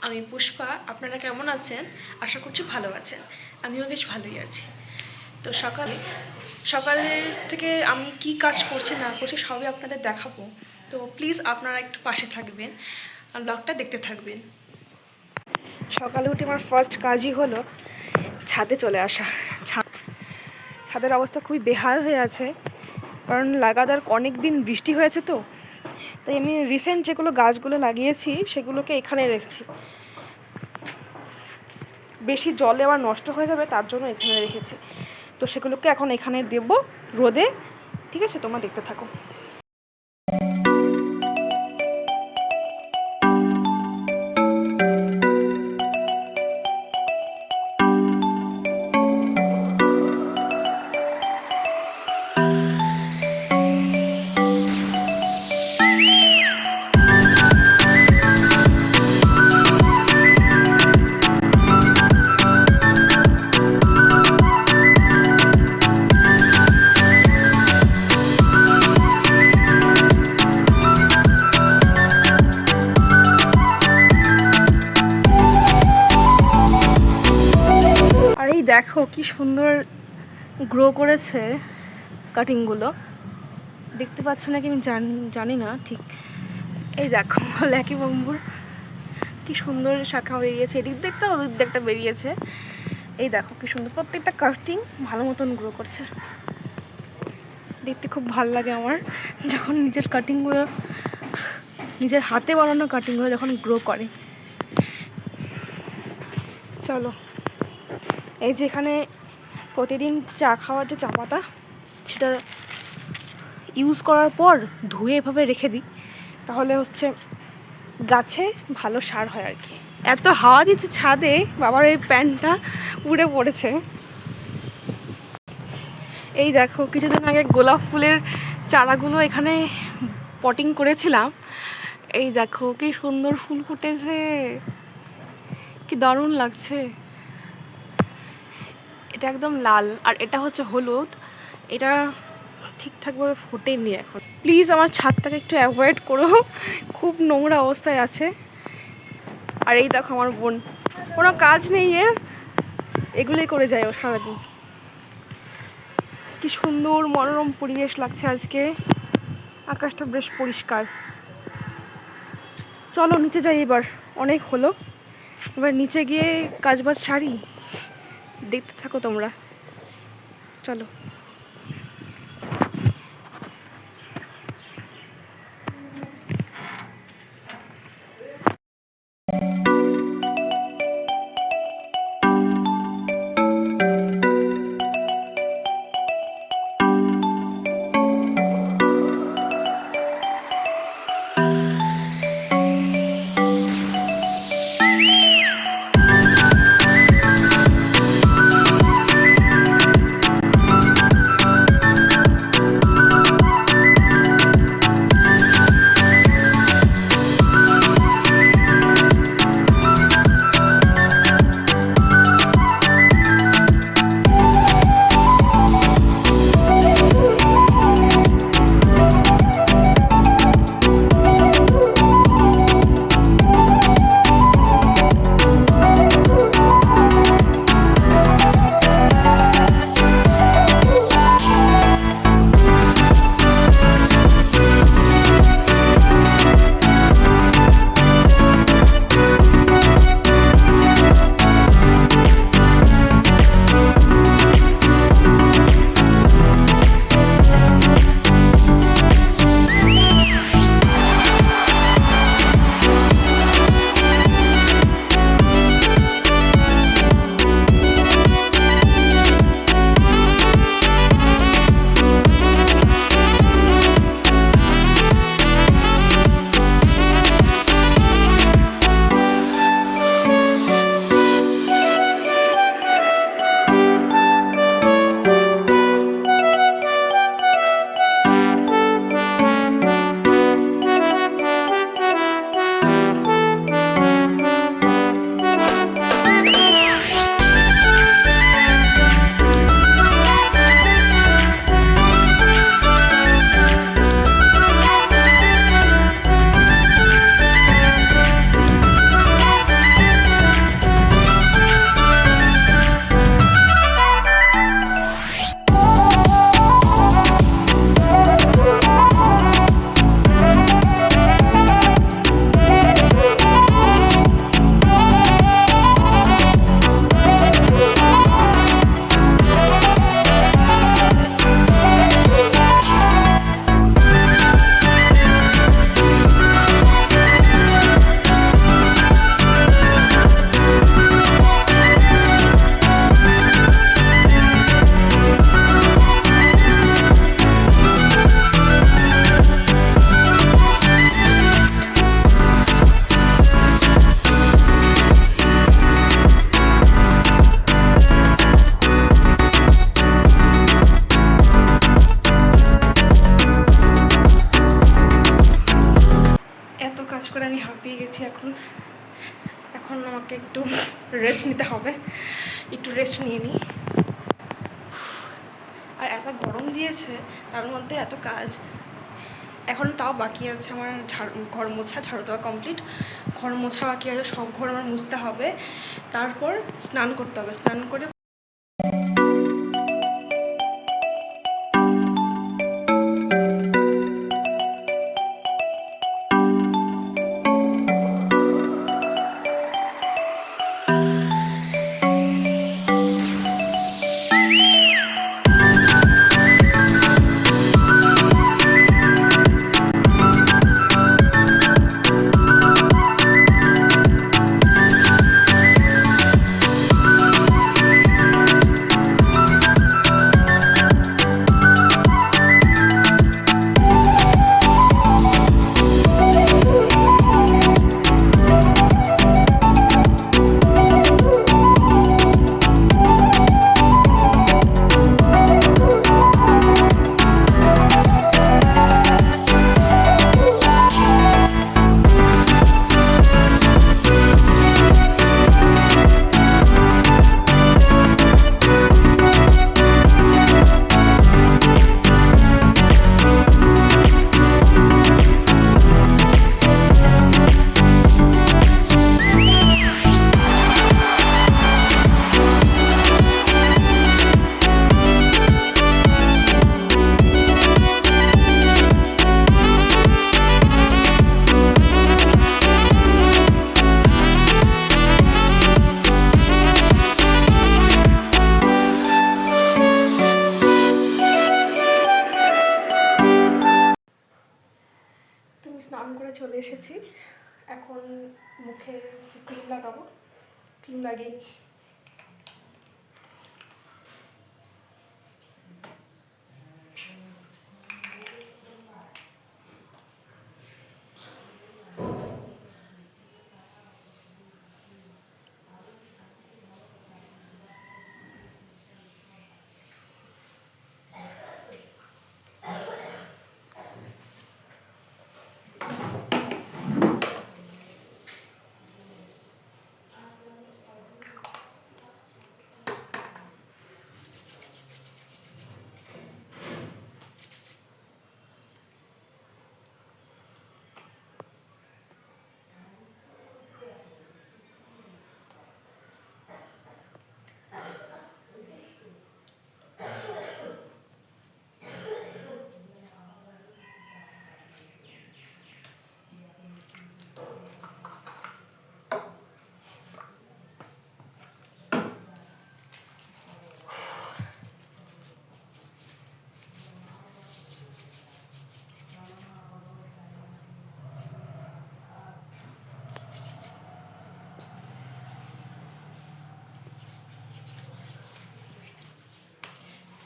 আমি পুষ্পা। আপনারা কেমন আছেন? আশা করছি ভালো আছেন। আমিও বেশ ভালোই আছি। তো সকালের থেকে আমি কি কাজ করছি না করছি সবই আপনাদের দেখাবো। তো প্লিজ আপনারা একটু পাশে থাকবেন আর ব্লগটা দেখতে থাকবেন। সকালে উঠে আমার ফার্স্ট কাজই হলো ছাদে চলে আসা। ছাদের অবস্থা খুবই বেহাল হয়ে আছে, কারণ লাগাতার অনেক দিন বৃষ্টি হয়েছে। তো তাই আমি রিসেন্ট যেগুলো গাছগুলো লাগিয়েছি সেগুলোকে এখানে রেখেছি। বেশি জলে আবার নষ্ট হয়ে যাবে তার জন্য এখানে রেখেছি। তো সেগুলোকে এখন এখানে দেব রোদে। ঠিক আছে, তোমরা দেখতে থাকো। দেখো কি সুন্দর গ্রো করেছে কাটিংগুলো। দেখতে পাচ্ছ নাকি আমি জানি না ঠিক। এই দেখো ল্যাকি বম্বুর কি সুন্দর শাখা বেরিয়েছে, এদিক দেখটা ওদিক দেখটা বেরিয়েছে। এই দেখো কি সুন্দর, প্রত্যেকটা কাটিং ভালো মতন গ্রো করছে। দেখতে খুব ভালো লাগে আমার যখন নিজের কাটিংগুলো, নিজের হাতে বানানো কাটিংগুলো যখন গ্রো করে। চলো, এই যে এখানে প্রতিদিন চা খাওয়ার যে চা পাতা, সেটা ইউজ করার পর ধুয়ে এভাবে রেখে দিই, তাহলে হচ্ছে গাছে ভালো সার হয় আর কি। এত হাওয়া দিচ্ছে ছাদে, বাবার এই প্যান্টটা উড়ে পড়েছে। এই দেখো কিছুদিন আগে গোলাপ ফুলের চারাগুলো এখানে পটিং করেছিলাম। এই দেখো কি সুন্দর ফুল ফুটেছে, কি দারুণ লাগছে। এটা একদম লাল আর এটা হচ্ছে হলুদ। এটা ঠিকঠাকভাবে ফোটেনি এখন। প্লিজ আমার ছাদটাকে একটু অ্যাভয়েড করো, খুব নোংরা অবস্থায় আছে। আর এই দেখো আমার বোন, কোনো কাজ নেই এর, এগুলোই করে যায় ও সারাদিন। কি সুন্দর মনোরম পরিবেশ লাগছে আজকে, আকাশটা বেশ পরিষ্কার। চলো নিচে যাই এবার, অনেক হলো। এবার নিচে গিয়ে কাজবাজ সারি, দেখতে থাকো তোমরা। চলো। এখন আমাকে একটু রেস্ট নিতে হবে, একটু রেস্ট নিয়ে নিই। আর এত গরম দিয়েছে, তার মধ্যে এত কাজ। এখন তাও বাকি আছে আমার ঘর মোছা, ঝাড়ু দেওয়া কমপ্লিট, ঘর মোছা বাকি আছে, সব ঘর আমার মুছতে হবে। তারপর স্নান করতে হবে, স্নান করে স্নান করে চলে এসেছি। এখন মুখে ক্রিম লাগাবো, ক্রিম লাগিয়ে নিই।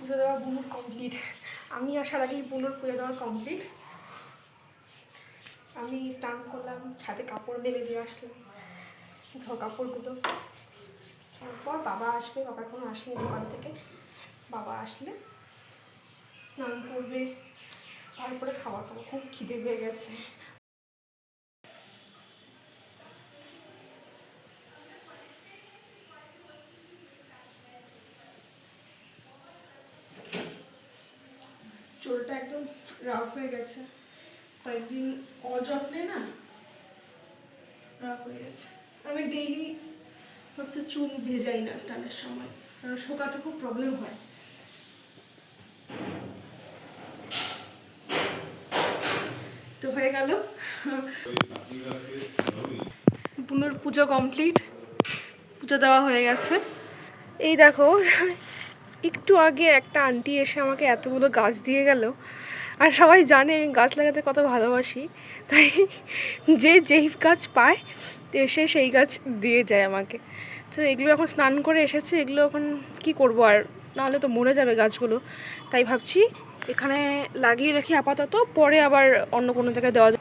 পুজো দেওয়া বুনুর কমপ্লিট। আমি আসার আগেই বুনুর পুজো দেওয়া কমপ্লিট। আমি স্নান করলাম, ছাদে কাপড় মেলে দিয়ে আসলাম, কাপড়গুলো। তারপর বাবা আসবে, বাবা এখনো আসেনি দোকান থেকে। বাবা আসলে স্নান করবে, তারপরে খাওয়া খাবো। খুব খিদে পেয়ে গেছে। চুলটা একদম রাফ হয়ে গেছে, কয়েকদিন অযত্নে না রাফ হয়ে গেছে। আমি ডেইলি চুল ভেজাই না স্নানের সময়, কারণ শুকাতে খুব প্রবলেম হয়। তো হয়ে গেল, বুনুর পুজো কমপ্লিট, পুজো দেওয়া হয়ে গেছে। এই দেখো, একটু আগে একটা আন্টি এসে আমাকে এতগুলো গাছ দিয়ে গেল। আর সবাই জানে আমি গাছ লাগাতে কত ভালোবাসি, তাই যেই গাছ পায় এসে সেই গাছ দিয়ে যায় আমাকে। তো এগুলো এখন স্নান করে এসেছে, এগুলো এখন কি করব, আর নাহলে তো মরে যাবে গাছগুলো। তাই ভাবছি এখানে লাগিয়ে রাখি আপাতত, পরে আবার অন্য কোনো জায়গায় দেওয়া যায়।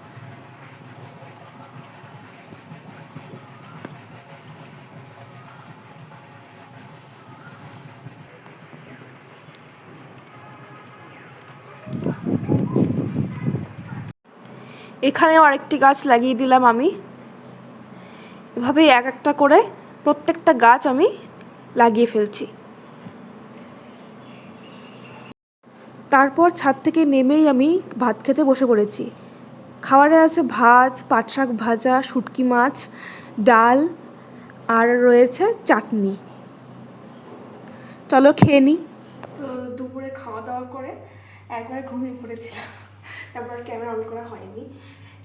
এখানেও আরেকটি গাছ লাগিয়ে দিলাম আমি। এভাবেই এক একটা করে প্রত্যেকটা গাছ আমি লাগিয়ে ফেলছি। তারপর ছাদ থেকে নেমেই আমি ভাত খেতে বসে পড়েছি। খাবারে আছে ভাত, পাট শাক ভাজা, শুটকি মাছ, ডাল আর রয়েছে চাটনি। চলো খেয়ে নিই। তো দুপুরে খাওয়া দাওয়া করে একবার ঘুমিয়ে পড়েছিলাম, তারপর ক্যামেরা অন করা হয়নি।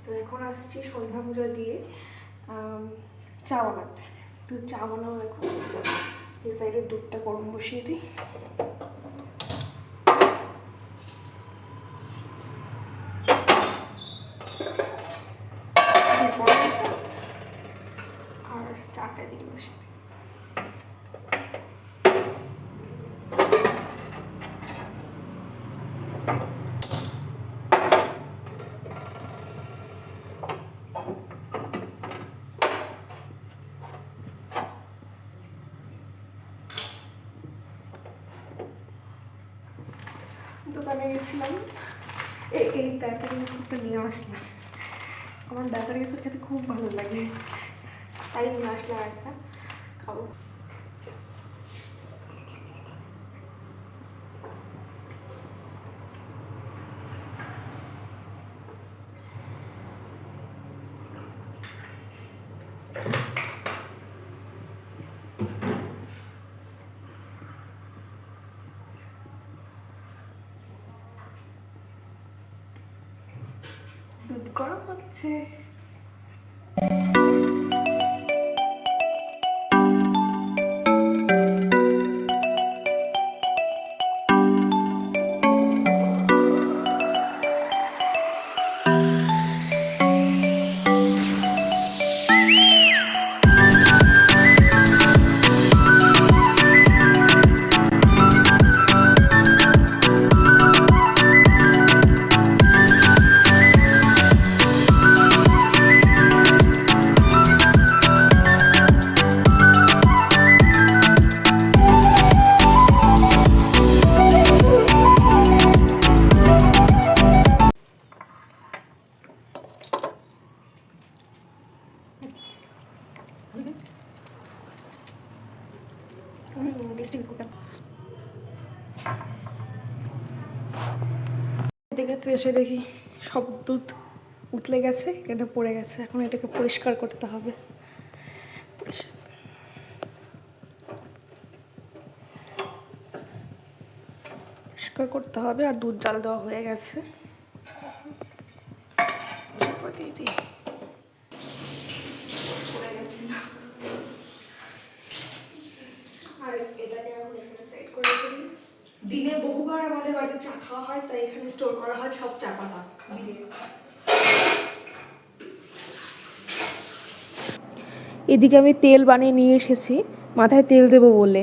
তো এখন আসছি সন্ধ্যা পুজো দিয়ে চা বানাতে। তো চা বানাবো এখন। এই সাইডে দুধটা গরম বসিয়ে দিই। আর চাটা দিকে বসিয়ে দিই। দোকানে গেছিলাম, এই বেকারি বিস্কুটটা নিয়ে আসলাম। আমার বেকারি বিস্কুট খেতে খুব ভালো লাগে, তাই নিয়ে আসলাম একটা, খাবো। দুধ গরম হচ্ছে। দেখে এসে দেখি সব দুধ উতলে গেছে, এটা পড়ে গেছে। এখন এটাকে পরিষ্কার করতে হবে। পরিষ্কার করতে হবে। আর দুধ জাল দেওয়া হয়ে গেছে। দিয়ে দিই। পড়ে গেছে না। আর এটাকে এখন এখানে সাইড করে দিই। দিনে বহুবার আমাদের বাড়িতে চা খাওয়া হয়, তাই এখানে স্টোর করা হয় সব চা পাতা। এদিকে আমি তেল বানিয়ে নিয়ে এসেছি মাথায় তেল দেবো বলে।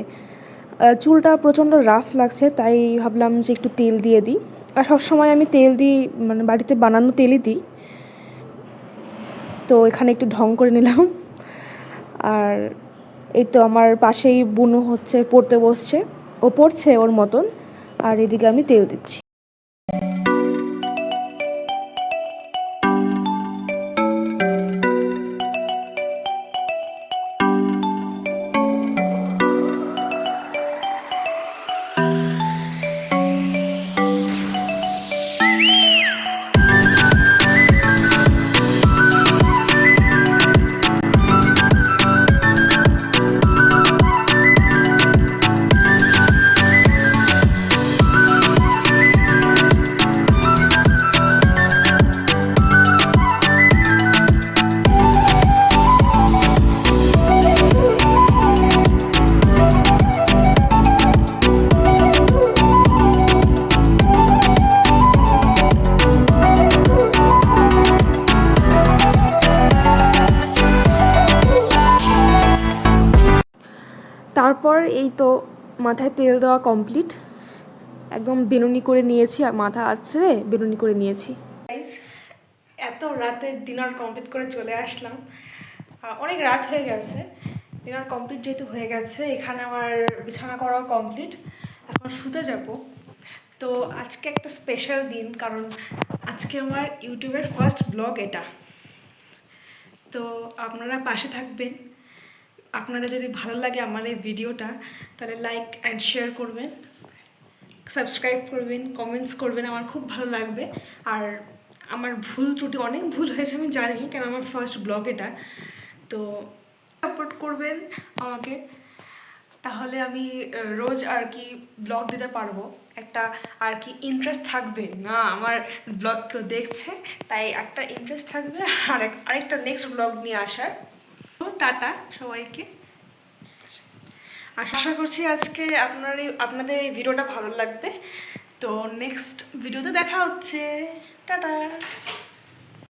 চুলটা প্রচণ্ড রাফ লাগছে, তাই ভাবলাম যে একটু তেল দিয়ে দিই। আর সবসময় আমি তেল দিই, মানে বাড়িতে বানানো তেলই দিই। তো এখানে একটু ঢং করে নিলাম। আর এই তো আমার পাশেই বুনু হচ্ছে, পড়তে বসছে, ও পড়ছে ওর মতন। আর এদিকে আমি তেল দিচ্ছি। তারপর এই তো মাথায় তেল দেওয়া কমপ্লিট, একদম বেনুনি করে নিয়েছি। আর মাথা আছড়ে বেনুনি করে নিয়েছি। এত রাতের ডিনার কমপ্লিট করে চলে আসলাম। অনেক রাত হয়ে গেছে। ডিনার কমপ্লিট যেহেতু হয়ে গেছে, এখানে আমার বিছানা করাও কমপ্লিট। এখন শুতে যাব। তো আজকে একটা স্পেশাল দিন, কারণ আজকে আমার ইউটিউবের ফার্স্ট ব্লগ এটা। তো আপনারা পাশে থাকবেন। আপনাদের যদি ভালো লাগে আমার এই ভিডিওটা, তাহলে লাইক অ্যান্ড শেয়ার করবেন, সাবস্ক্রাইব করবেন, কমেন্টস করবেন, আমার খুব ভালো লাগবে। আর আমার ভুল ত্রুটি, অনেক ভুল হয়েছে আমি জানি, কেন আমার ফার্স্ট ব্লগ এটা। তো সাপোর্ট করবেন আমাকে, তাহলে আমি রোজ আর কি ব্লগ দিতে পারবো। একটা আর কি ইন্টারেস্ট থাকবে না, আমার ব্লগ কেউ দেখছে, তাই একটা ইন্টারেস্ট থাকবে আরেকটা নেক্সট ব্লগ নিয়ে আসার। তো টাটা সবাইকে। আশা করছি আজকে আপনাদের এই ভিডিওটা ভালো লাগবে। তো নেক্সট ভিডিওতে দেখা হচ্ছে। টাটা।